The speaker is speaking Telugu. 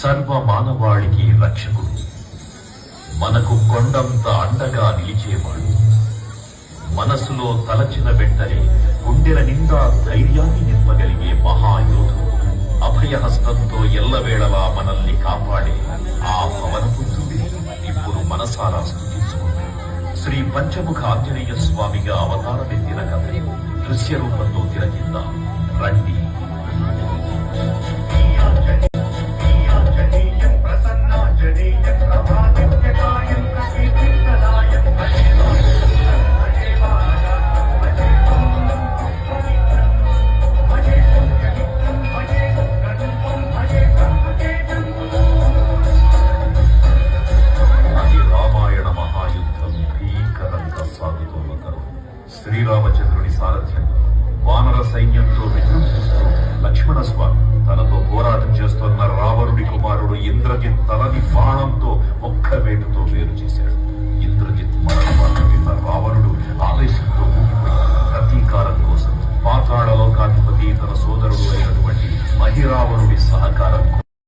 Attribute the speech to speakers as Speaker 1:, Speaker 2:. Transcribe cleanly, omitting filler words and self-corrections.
Speaker 1: సర్వ మానవాళికి రక్షకుడు, మనకు కొండంత అండగా నిలిచేవాడు, మనసులో తలచిన వెంటనే గుండెల నిండా ధైర్యాన్ని నింపగలిగే మహాయోధుడు, అభయహస్తంతో ఎల్లవేళలా మనల్ని కాపాడే ఆ పవనపుత్రుడిని ఇప్పుడు మనసారా స్తుతించుకుంది. శ్రీ పంచముఖ ఆంజనేయ స్వామిగా అవతారమెత్తిన కథ దృశ్య రూపంలో తిలకిద్దాం రండి. శ్రీరామచంద్రుని సారథ్యంలో వానర సైన్యంతో విజృంభిస్తూ లక్ష్మణ స్వామి తనతో పోరాటం చేస్తున్న రావణుడి కుమారుడు ఇంద్రజిత్ తలని బాణంతో